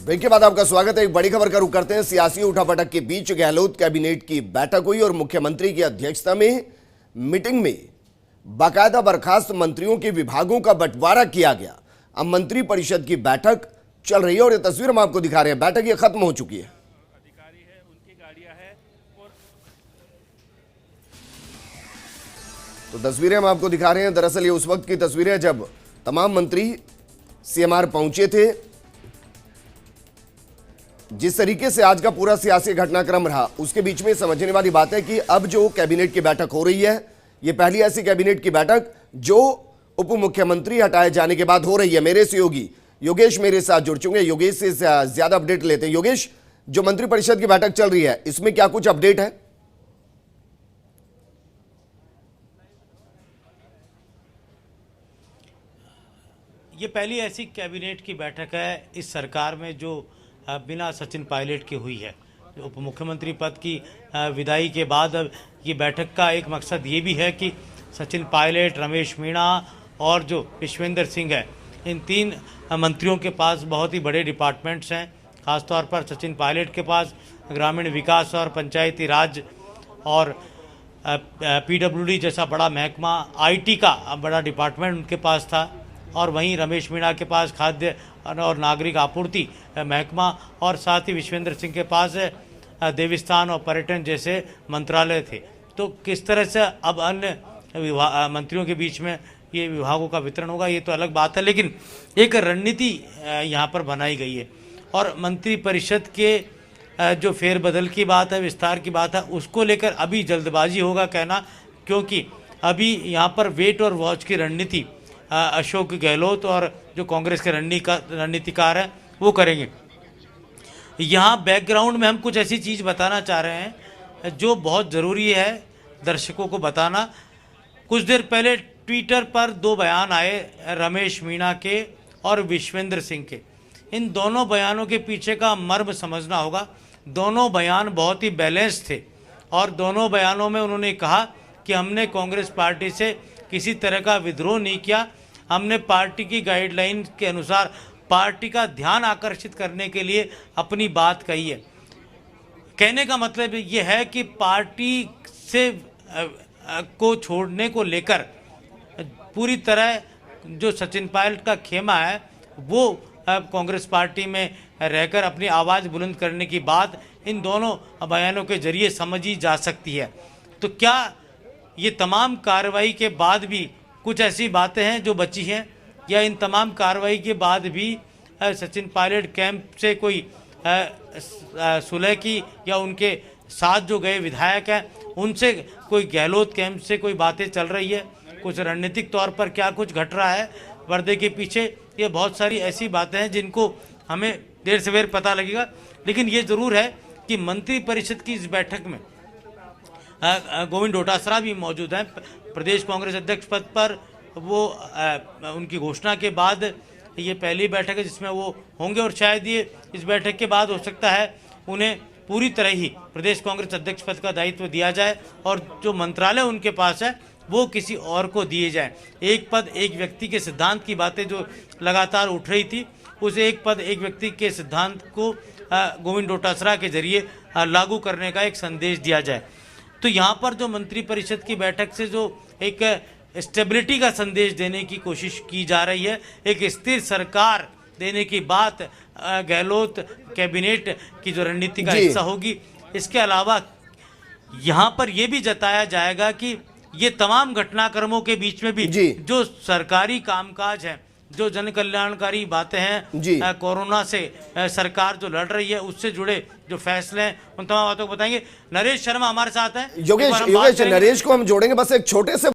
Break के बाद आपका स्वागत है। एक बड़ी खबर का रुख करते हैं। सियासी उठापटक के बीच गहलोत कैबिनेट की बैठक हुई और मुख्यमंत्री की अध्यक्षता में मीटिंग में बाकायदा बर्खास्त मंत्रियों के विभागों का बंटवारा किया गया। अब मंत्री परिषद की बैठक चल रही है और ये तस्वीर हम आपको दिखा रहे हैं। बैठक ये खत्म हो चुकी है। तो तस्वीरें हम आपको दिखा रहे हैं। दरअसल ये उस वक्त की तस्वीरें जब तमाम मंत्री सीएमआर पहुंचे थे। जिस तरीके से आज का पूरा सियासी घटनाक्रम रहा, उसके बीच में समझने वाली बात है कि अब जो कैबिनेट की बैठक हो रही है, ये पहली ऐसी कैबिनेट की बैठक जो उप मुख्यमंत्री हटाए जाने के बाद हो रही है। मेरे सहयोगी योगेश मेरे साथ जुड़ चुके हैं। योगेश से ज्यादा अपडेट लेते हैं। योगेश, जो मंत्रिपरिषद की बैठक चल रही है, इसमें क्या कुछ अपडेट है? ये पहली ऐसी कैबिनेट की बैठक है इस सरकार में जो बिना सचिन पायलट की हुई है। उप मुख्यमंत्री पद की विदाई के बाद अब ये बैठक का एक मकसद ये भी है कि सचिन पायलट, रमेश मीणा और जो विश्वेंद्र सिंह है, इन तीन मंत्रियों के पास बहुत ही बड़े डिपार्टमेंट्स हैं। ख़ासतौर पर सचिन पायलट के पास ग्रामीण विकास और पंचायती राज और PWD जैसा बड़ा महकमा, IT का बड़ा डिपार्टमेंट उनके पास था, और वहीं रमेश मीणा के पास खाद्य और नागरिक आपूर्ति महकमा, और साथ ही विश्वेंद्र सिंह के पास देवस्थान और पर्यटन जैसे मंत्रालय थे। तो किस तरह से अब अन्य मंत्रियों के बीच में ये विभागों का वितरण होगा, ये तो अलग बात है, लेकिन एक रणनीति यहाँ पर बनाई गई है। और मंत्रिपरिषद के जो फेरबदल की बात है, विस्तार की बात है, उसको लेकर अभी जल्दबाजी होगा कहना, क्योंकि अभी यहाँ पर वेट और वॉच की रणनीति अशोक गहलोत और जो कांग्रेस के रणनीतिकार हैं वो करेंगे। यहाँ बैकग्राउंड में हम कुछ ऐसी चीज़ बताना चाह रहे हैं जो बहुत ज़रूरी है दर्शकों को बताना। कुछ देर पहले ट्विटर पर दो बयान आए रमेश मीणा के और विश्वेंद्र सिंह के। इन दोनों बयानों के पीछे का मर्म समझना होगा। दोनों बयान बहुत ही बैलेंस थे और दोनों बयानों में उन्होंने कहा कि हमने कांग्रेस पार्टी से किसी तरह का विद्रोह नहीं किया, हमने पार्टी की गाइडलाइन के अनुसार पार्टी का ध्यान आकर्षित करने के लिए अपनी बात कही है। कहने का मतलब ये है कि पार्टी से को छोड़ने को लेकर पूरी तरह जो सचिन पायलट का खेमा है वो कांग्रेस पार्टी में रहकर अपनी आवाज़ बुलंद करने की बात इन दोनों बयानों के जरिए समझी जा सकती है। तो क्या ये तमाम कार्रवाई के बाद भी कुछ ऐसी बातें हैं जो बची हैं, या इन तमाम कार्रवाई के बाद भी सचिन पायलट कैंप से कोई सुलह की, या उनके साथ जो गए विधायक हैं उनसे कोई गहलोत कैंप से कोई बातें चल रही है, कुछ रणनीतिक तौर पर क्या कुछ घट रहा है पर्दे के पीछे, ये बहुत सारी ऐसी बातें हैं जिनको हमें देर सवेर पता लगेगा। लेकिन ये ज़रूर है कि मंत्रिपरिषद की इस बैठक में गोविंद डोटासरा भी मौजूद हैं। प्रदेश कांग्रेस अध्यक्ष पद पर वो उनकी घोषणा के बाद ये पहली बैठक है जिसमें वो होंगे, और शायद ये इस बैठक के बाद हो सकता है उन्हें पूरी तरह ही प्रदेश कांग्रेस अध्यक्ष पद का दायित्व दिया जाए और जो मंत्रालय उनके पास है वो किसी और को दिए जाए। एक पद एक व्यक्ति के सिद्धांत की बातें जो लगातार उठ रही थी, उस एक पद एक व्यक्ति के सिद्धांत को गोविंद डोटासरा के जरिए लागू करने का एक संदेश दिया जाए। तो यहाँ पर जो मंत्रिपरिषद की बैठक से जो एक स्टेबिलिटी का संदेश देने की कोशिश की जा रही है, एक स्थिर सरकार देने की बात गहलोत कैबिनेट की जो रणनीति का हिस्सा होगी। इसके अलावा यहाँ पर यह भी जताया जाएगा कि ये तमाम घटनाक्रमों के बीच में भी जो सरकारी कामकाज है, जो जन कल्याणकारी बातें हैं, कोरोना से सरकार जो लड़ रही है उससे जुड़े जो फैसले हैं, उन तमाम बातों को बताएंगे। नरेश शर्मा हमारे साथ हैं। योगेश नरेश को हम जोड़ेंगे बस एक छोटे से